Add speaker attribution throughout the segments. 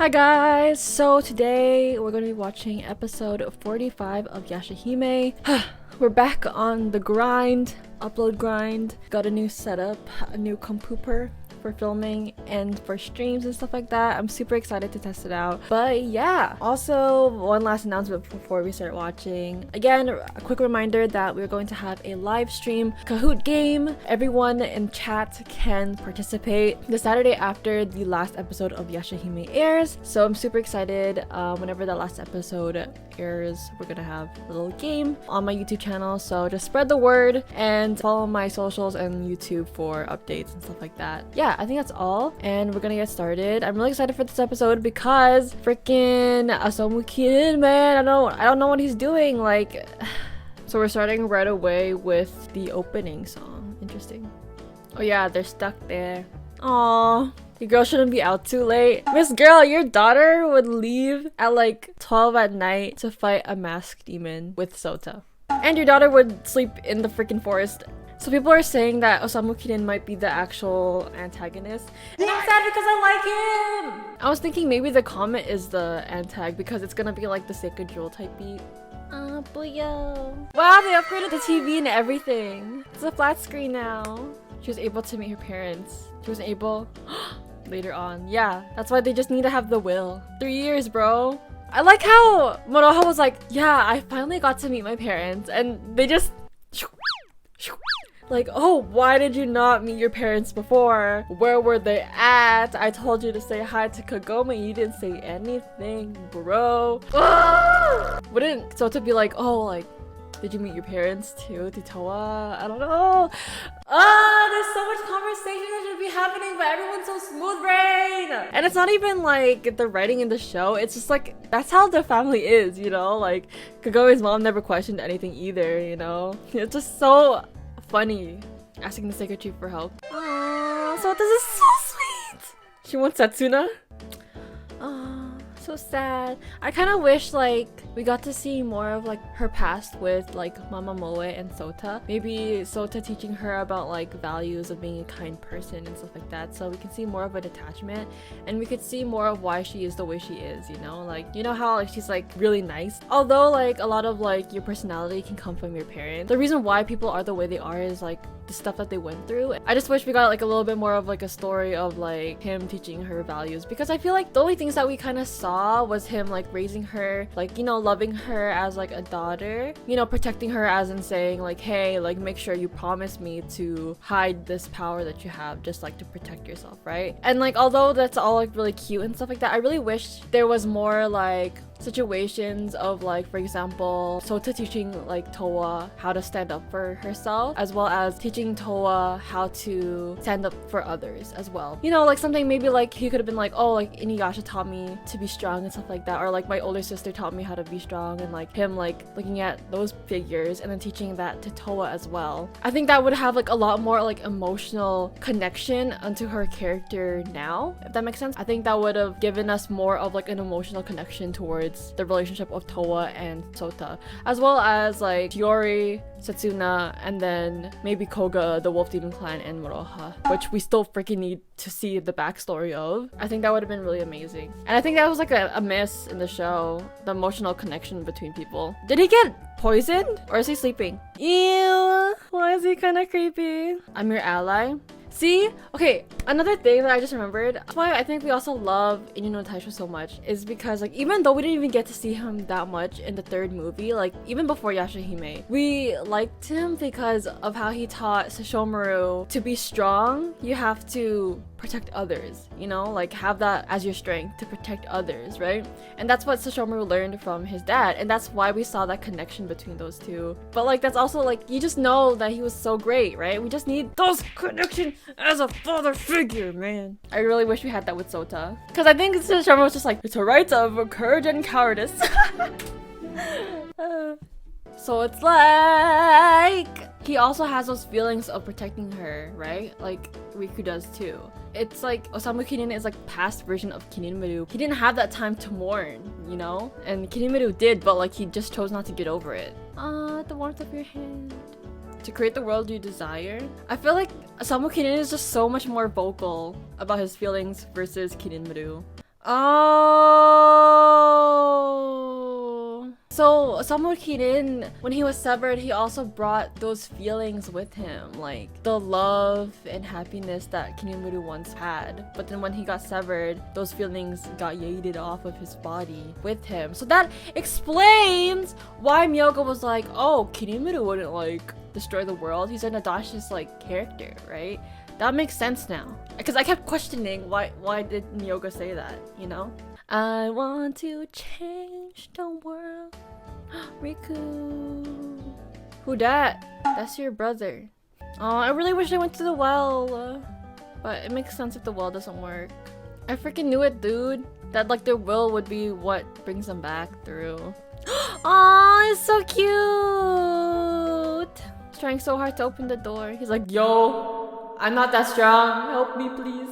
Speaker 1: Hi guys! So today we're going to be watching episode 45 of YashaHime. We're back on the grind, upload grind. Got a new setup, a new computer for filming and for streams and stuff like that. I'm super excited to test it out. But yeah, also one last announcement before we start watching. Again, a quick reminder that we're going to have a live stream Kahoot game. Everyone in chat can participate the Saturday after the last episode of YashaHime airs. So I'm super excited. Whenever that last episode airs, we're gonna have a little game on my YouTube channel. So just spread the word and follow my socials and YouTube for updates and stuff like that. Yeah, I think that's all, and we're gonna get started. I'm really excited for this episode because freaking Osamu Kirin, man, I don't know what he's doing. Like, so we're starting right away with the opening song. Interesting. Oh yeah, they're stuck there. Aww. Your girl shouldn't be out too late. Miss Girl, your daughter would leave at like 12 at night to fight a masked demon with Sota. And your daughter would sleep in the freaking forest. So people are saying that Osamu Kirin might be the actual antagonist. And I'm sad because I like him! I was thinking maybe the comet is the antag because it's gonna be like the Sacred Jewel type beat. Booyah! Wow, they upgraded the TV and everything. It's a flat screen now. She was able to meet her parents. She was able later on. Yeah, that's why they just need to have the will. 3 years, bro. I like how Moroha was like, yeah, I finally got to meet my parents, and they just like, oh, why did you not meet your parents before? Where were they at? I told you to say hi to Kagome, you didn't say anything, bro. Wouldn't Sota be like, oh, like, did you meet your parents too, to Towa? I don't know. There's so much conversation that should be happening, but everyone's so smooth brain. And it's not even like the writing in the show. It's just like, that's how the family is, you know? Like, Kagome's mom never questioned anything either, you know? It's just so funny. Asking the Sacred Chief for help. Aww, so this is so sweet. She wants Setsuna. So sad. I kind of wish like we got to see more of like her past with like Mama Moe and Sota. Maybe Sota teaching her about like values of being a kind person and stuff like that, so we can see more of an attachment and we could see more of why she is the way she is, you know? Like, you know how like she's like really nice, although like a lot of like your personality can come from your parents. The reason why people are the way they are is like the stuff that they went through. I just wish we got like a little bit more of like a story of like him teaching her values, because I feel like the only things that we kind of saw was him like raising her, like, you know, loving her as like a daughter, you know, protecting her as in saying like, hey, like make sure you promise me to hide this power that you have, just like to protect yourself, right? And like, although that's all like really cute and stuff like that, I really wish there was more like situations of like, for example, Sota teaching like Towa how to stand up for herself, as well as teaching Towa how to stand up for others as well. You know, like something maybe like he could have been like, oh, like InuYasha taught me to be strong and stuff like that, or like my older sister taught me how to be strong, and like him like looking at those figures and then teaching that to Towa as well. I think that would have like a lot more like emotional connection onto her character now, if that makes sense. I think that would have given us more of like an emotional connection towards the relationship of Towa and Sota, as well as like Yomiuri, Setsuna, and then maybe Koga, the Wolf Demon Clan, and Moroha, which we still freaking need to see the backstory of. I think that would have been really amazing. And I think that was like a miss in the show, the emotional connection between people. Did he get poisoned? Or is he sleeping? Ew, why is he kind of creepy? I'm your ally. See? Okay, another thing that I just remembered, that's why I think we also love Taisho so much, is because like even though we didn't even get to see him that much in the third movie, like even before YashaHime, we liked him because of how he taught Sesshomaru to be strong, you have to protect others, you know, like have that as your strength to protect others, right? And that's what Sesshomaru learned from his dad, and that's why we saw that connection between those two. But like that's also like, you just know that he was so great, right? We just need those connections as a father figure, man. I really wish we had that with Sota, because I think Sesshomaru was just like, it's a right of courage and cowardice. So it's like he also has those feelings of protecting her, right? Like Riku does too. It's like Osamu Kirin is like past version of Kirinmaru. He didn't have that time to mourn, you know? And Kirinmaru did, but like he just chose not to get over it. The warmth of your hand. To create the world you desire. I feel like Osamu Kirin is just so much more vocal about his feelings versus Kirinmaru. Oh, So Osamu Kirin, when he was severed, he also brought those feelings with him, like the love and happiness that Kinemuru once had. But then when he got severed, those feelings got yeeted off of his body with him. So that explains why Myoga was like, oh, Kinemuru wouldn't like destroy the world. He's an audacious like character, right? That makes sense now. Because I kept questioning why did Myoga say that, you know? I want to change the world. Riku. Who dat? That's your brother. Oh, I really wish I went to the well. But it makes sense if the well doesn't work. I freaking knew it, dude. That like their will would be what brings them back through. Oh, it's so cute. He's trying so hard to open the door. He's like, yo, I'm not that strong. Help me, please.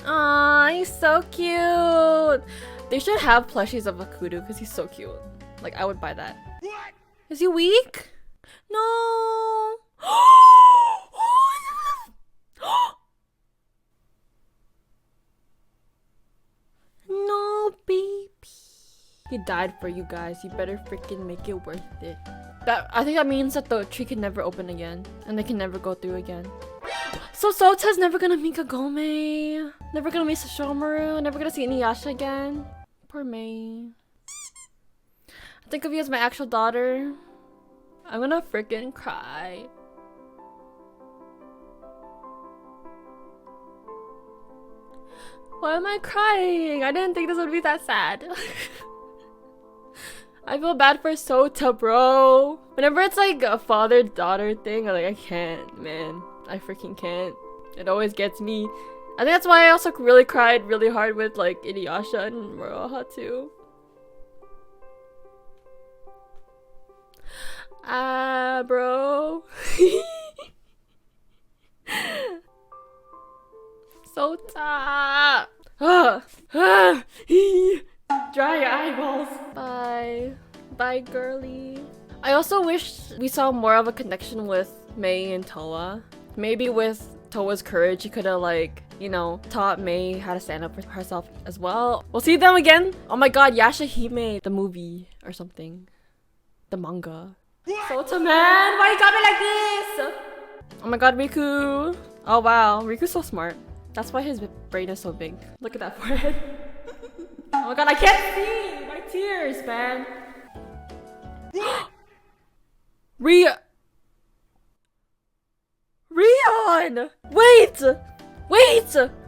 Speaker 1: Aw, he's so cute. They should have plushies of Akudu because he's so cute. Like, I would buy that. What? Is he weak? No. No, baby. He died for you guys. You better freaking make it worth it. I think that means that the tree can never open again. And they can never go through again. So Sota's never gonna meet Kagome, never gonna meet Sesshomaru, never gonna see InuYasha again. Poor Mei. I think of you as my actual daughter. I'm gonna freaking cry. Why am I crying? I didn't think this would be that sad. I feel bad for Sota, bro. Whenever it's like a father-daughter thing, I can't, man. I freaking can't. It always gets me. I think that's why I also really cried really hard with like InuYasha and Moroha too. Ah, bro. Sota. Dry your eyeballs. Bye. Bye, girly. I also wish we saw more of a connection with Mei and Towa. Maybe with Towa's courage, he could have like, you know, taught Mei how to stand up for herself as well. We'll see them again. Oh my god, YashaHime, the movie or something. The manga. Sota, man, why you got me like this? Oh my god, Riku. Oh wow, Riku's so smart. That's why his brain is so big. Look at that forehead. Oh my god, I can't see! My tears, man. Rion! Wait!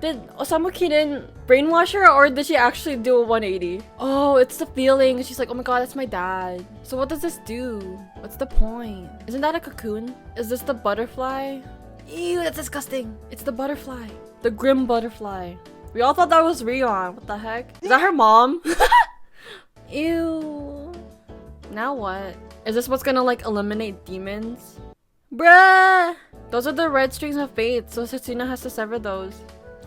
Speaker 1: Did Osamu Kirin brainwash her or did she actually do a 180? Oh, it's the feeling. She's like, oh my god, that's my dad. So what does this do? What's the point? Isn't that a cocoon? Is this the butterfly? Ew, that's disgusting. It's the butterfly. The grim butterfly. We all thought that was Rion. What the heck? Is that her mom? Ew. Now what? Is this what's gonna like eliminate demons? Bruh! Those are the red strings of fate, so Setsuna has to sever those.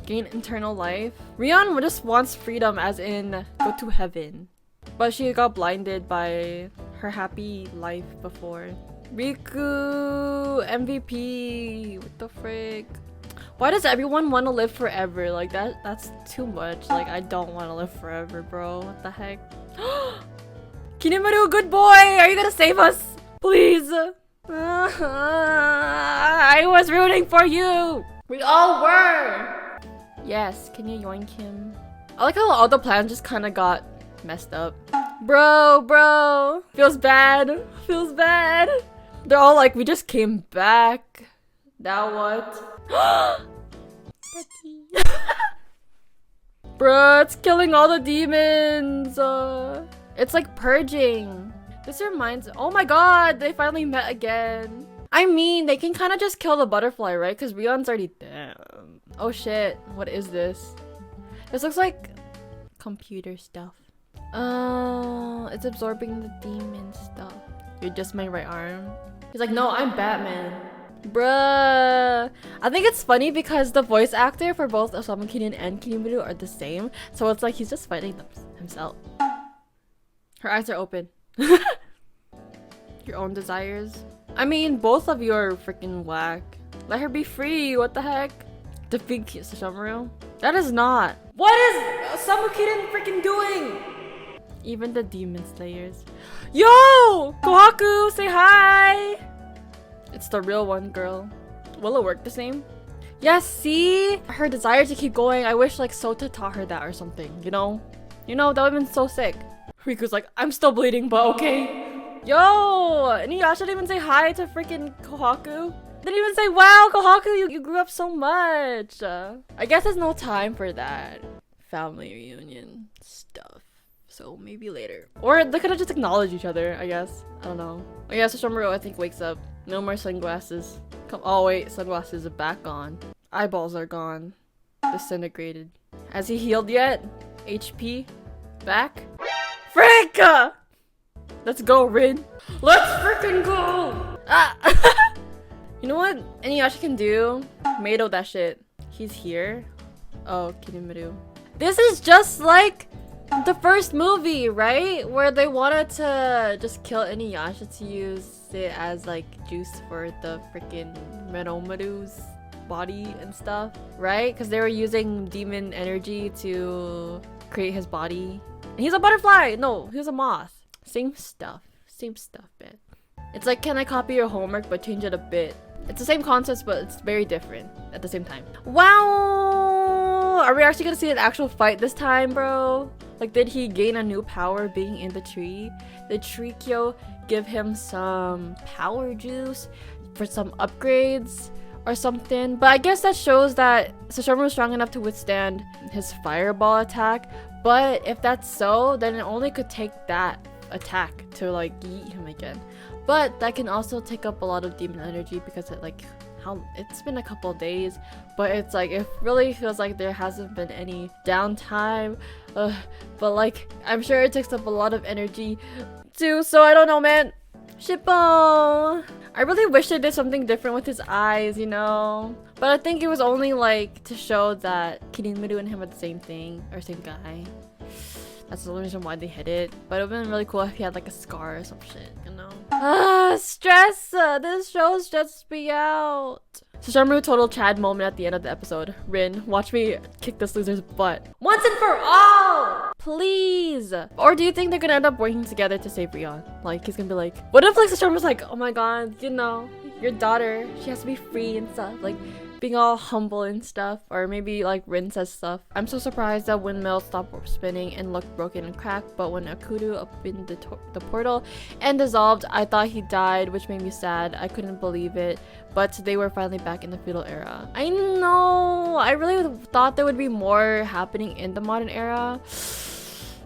Speaker 1: Gain eternal life. Rion just wants freedom as in go to heaven. But she got blinded by her happy life before. Riku! MVP! What the frick? Why does everyone want to live forever? Like that's too much. Like I don't want to live forever, bro. What the heck? Kinemuru, good boy! Are you gonna save us? Please! I was rooting for you! We all were! Yes, can you yoink him? I like how all the plans just kind of got messed up. Bro! Feels bad. Feels bad. They're all like, we just came back. Now what? Bro, it's killing all the demons. It's like purging. This reminds— oh my god, they finally met again. I mean, they can kind of just kill the butterfly, right? Because Rion's already dead. Oh shit, what is this? This looks like computer stuff. It's absorbing the demon stuff. You're just my right arm. He's like, no, I'm Batman. Bruh. I think it's funny because the voice actor for both Osamu Kirin and Kinemuru are the same. So it's like he's just fighting himself. Her eyes are open. Your own desires. I mean, both of you are freaking whack. Let her be free. What the heck? Defeat Sesshomaru? That is not. What is Osamu Kirin freaking doing? Even the demon slayers. Yo! Kohaku, say hi! It's the real one, girl. Will it work the same? Yes, see? Her desire to keep going. I wish like Sota taught her that or something, you know? You know, that would've been so sick. Riku's like, I'm still bleeding, but okay. Yo! InuYasha didn't even say hi to freaking Kohaku. Didn't even say, wow, Kohaku, you grew up so much. I guess there's no time for that family reunion stuff. So maybe later. Or they could have just acknowledged each other, I guess. I don't know. Oh yeah, Sesshomaru I think wakes up. No more sunglasses. Come, oh wait, sunglasses are back on. Eyeballs are gone. Disintegrated. Has he healed yet? HP? Back? Frick! Let's go, Rin. Let's freaking go! Ah! You know what InuYasha can do? Mado that shit. He's here. Oh, Kirimaru. This is just like the first movie, right? Where they wanted to just kill InuYasha to use it as like juice for the freaking Moromaru's body and stuff, right? Because they were using demon energy to create his body. And he's a butterfly! No, he was a moth. Same stuff, man. It's like, can I copy your homework but change it a bit? It's the same concepts, but it's very different at the same time. Wow! Are we actually gonna see an actual fight this time, bro? Like, did he gain a new power being in the tree? Did Trikyo give him some power juice for some upgrades or something? But I guess that shows that Sesshomaru was strong enough to withstand his fireball attack. But if that's so, then it only could take that attack to like yeet him again. But that can also take up a lot of demon energy because it like it's been a couple days, but it's like it really feels like there hasn't been any downtime. But like I'm sure it takes up a lot of energy too, so I don't know, man. Shippo! I really wish they did something different with his eyes, you know? But I think it was only like to show that Kirimaru and him are the same thing, or same guy. That's the only reason why they hit it. But it would have been really cool if he had like a scar or some shit, you know? Stress! This show stresses me out. Sesshomaru total Chad moment at the end of the episode. Rin, watch me kick this loser's butt. Once and for all! Please! Or do you think they're gonna end up working together to save Rion? Like, he's gonna be like, what if like Sesshomaru's like, oh my god, you know, your daughter, she has to be free and stuff. Like, being all humble and stuff. Or maybe like Rin says stuff. I'm so surprised that windmill stopped spinning and looked broken and cracked, but when Akudu opened the portal and dissolved, I thought he died, which made me sad. I couldn't believe it, but they were finally back in the feudal era. I know! I really thought there would be more happening in the modern era.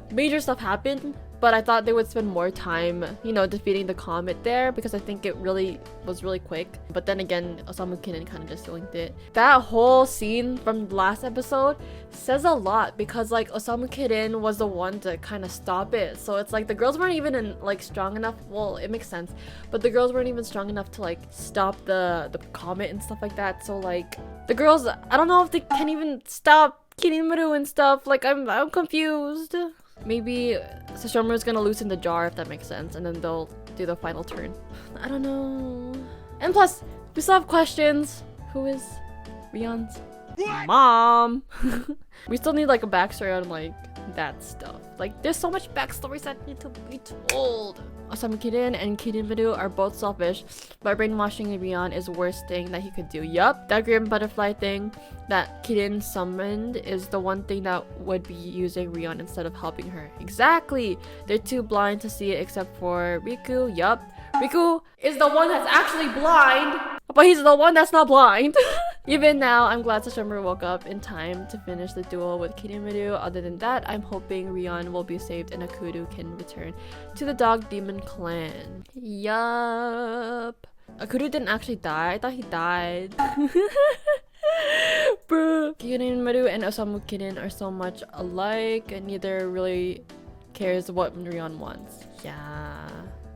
Speaker 1: Major stuff happened, but I thought they would spend more time, you know, defeating the comet there, because I think it was really quick. But then again, Osamu Kirin kind of just linked it. That whole scene from the last episode says a lot, because like Osamu Kirin was the one to kind of stop it. So it's like the girls weren't even like strong enough. Well, it makes sense, but the girls weren't even strong enough to like stop the comet and stuff like that. So like the girls, I don't know if they can even stop Kirimaru and stuff. Like I'm confused. Maybe Sesshomaru's gonna loosen the jar, if that makes sense, and then they'll do the final turn. I don't know. And plus, we still have questions. Who is Rion's mom? We still need like a backstory on like that stuff. Like, there's so much backstories that need to be told. Osamu Kirin and Kirimaru are both selfish, but brainwashing Rion is the worst thing that he could do. Yup, that grim butterfly thing that Kirin summoned is the one thing that would be using Rion instead of helping her. Exactly! They're too blind to see it except for Riku. Yup, Riku is the one that's actually blind, but he's the one that's not blind. Even now, I'm glad Sesshomaru woke up in time to finish the duel with Kirimaru. Other than that, I'm hoping Rion will be saved and Akudu can return to the dog demon clan. Yup. Akudu didn't actually die. I thought he died. Bruh. Kirimaru and Osamu Kirin are so much alike, and neither really cares what Rion wants. Yeah.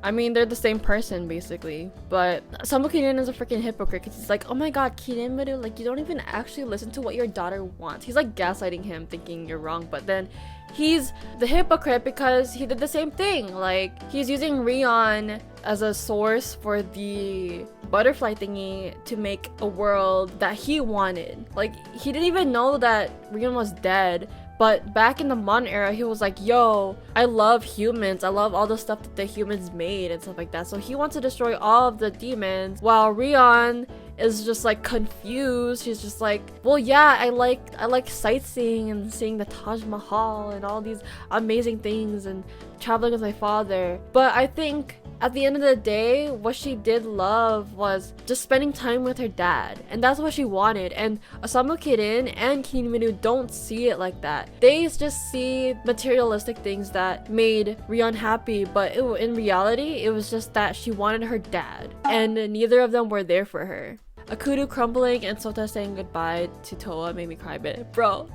Speaker 1: I mean, they're the same person, basically. But Osamu Kirin is a freaking hypocrite, because he's like, oh my god, Kirimaru, like, you don't even actually listen to what your daughter wants. He's like gaslighting him, thinking you're wrong, but then he's the hypocrite because he did the same thing. Like, he's using Rion as a source for the butterfly thingy to make a world that he wanted. Like, he didn't even know that Rion was dead, But back in the Mon era, he was like, yo, I love humans. I love all the stuff that the humans made and stuff like that. So he wants to destroy all of the demons, while Rion is just like confused. She's just like, well, yeah, I like sightseeing and seeing the Taj Mahal and all these amazing things and traveling with my father. But I think at the end of the day, what she did love was just spending time with her dad, and that's what she wanted. And Osamu Kirin and Kirin don't see it like that. They just see materialistic things that made Rion happy, but in reality, it was just that she wanted her dad, and neither of them were there for her. Akudu crumbling and Sota saying goodbye to Towa made me cry a bit. Bro,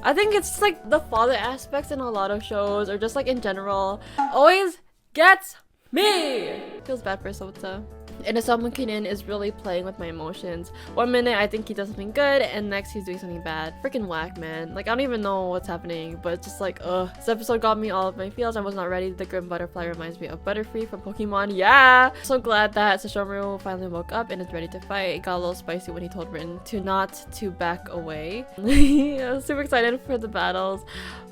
Speaker 1: I think it's like the father aspects in a lot of shows, or just like in general, always gets me! Feels bad for Sota. And Osamu Kirin is really playing with my emotions. One minute I think he does something good, and next he's doing something bad. Freaking whack, man. Like, I don't even know what's happening, but it's just like, ugh. This episode got me all of my feels. I was not ready. The Grim Butterfly reminds me of Butterfree from Pokemon. Yeah! So glad that Sesshomaru finally woke up and is ready to fight. It got a little spicy when he told Rin to back away. I was super excited for the battles.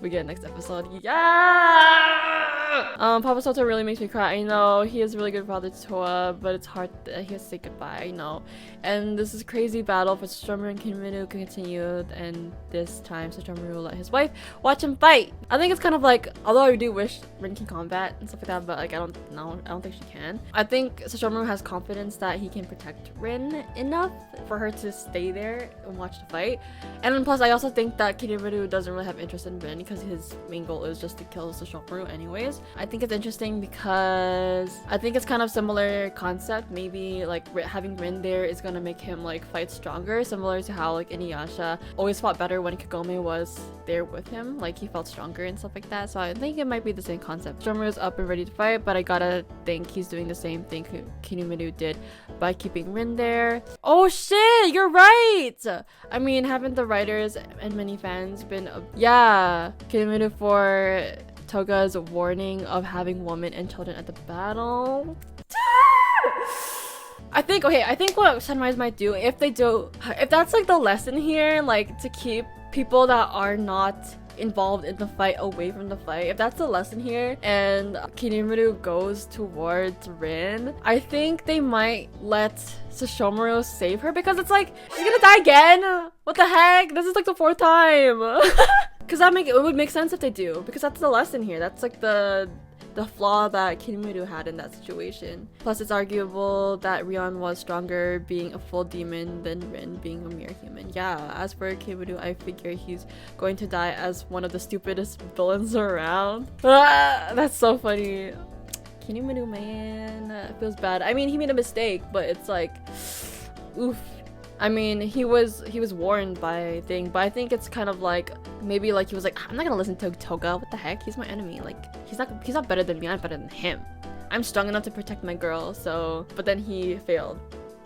Speaker 1: We get next episode. Yeah! Papa Sota really makes me cry. I know he is a really good father to Towa, but it's hard that he has to say goodbye. I know. And this is crazy battle for Sesshomaru and Kirin continued, and this time Sesshomaru let his wife watch him fight. I think it's kind of like, although I do wish Rin can combat and stuff like that, but like I don't think she can. I think Sesshomaru has confidence that he can protect Rin enough for her to stay there and watch the fight. And then plus I also think that Kirin doesn't really have interest in Rin because his main goal is just to kill Sesshomaru anyways. I think it's interesting because I think it's kind of similar concept. Maybe like having Rin there is gonna make him like fight stronger, similar to how like InuYasha always fought better when Kagome was there with him. Like he felt stronger and stuff like that. So I think it might be the same concept. Sesshomaru is up and ready to fight, but I gotta think he's doing the same thing Kirin did by keeping Rin there. Oh shit, you're right! I mean, haven't the writers and many fans been yeah, Kirin for Toga's warning of having women and children at the battle? I think what Sunrise might do, if that's like the lesson here, like to keep people that are not involved in the fight away from the fight, if that's the lesson here and Kirin goes towards Rin, I think they might let Sesshomaru save her, because it's like, she's gonna die again? What the heck? This is like the 4th time. Because it would make sense if they do, because that's the lesson here. That's like the flaw that Kirin had in that situation. Plus, it's arguable that Rion was stronger being a full demon than Rin being a mere human. Yeah, as for Kirin, I figure he's going to die as one of the stupidest villains around. That's so funny. Kirin, man, it feels bad. I mean, he made a mistake, but it's like, oof. I mean, he was warned by thing, but I think it's kind of like, maybe like he was like, I'm not gonna listen to Toga, what the heck, he's my enemy, like he's not better than me, I'm better than him. I'm strong enough to protect my girl. So, but then he failed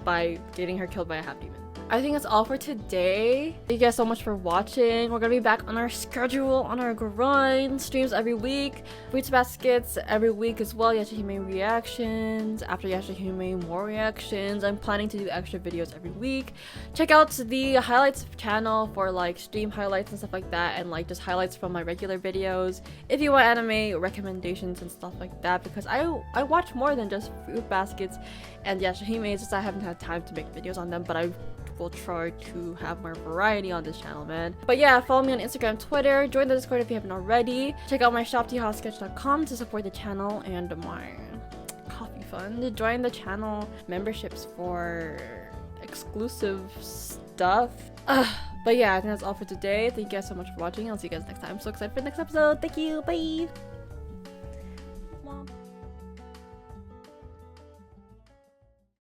Speaker 1: by getting her killed by a half demon. I think that's all for today. Thank you guys so much for watching. We're gonna be back on our schedule, on our grind, streams every week, Fruits Baskets every week as well, YashaHime reactions, after YashaHime more reactions. I'm planning to do extra videos every week. Check out the highlights channel for like stream highlights and stuff like that, and like just highlights from my regular videos if you want anime recommendations and stuff like that, because I watch more than just Fruit Baskets and YashaHime. It's just I haven't had time to make videos on them, but I will try to have more variety on this channel, man. But yeah, follow me on Instagram, Twitter, join the Discord if you haven't already. Check out my shop, thehotsketch.com, to support the channel and my coffee fund. Join the channel memberships for exclusive stuff. But yeah, I think that's all for today. Thank you guys so much for watching. I'll see you guys next time. I'm so excited for the next episode. Thank you. Bye.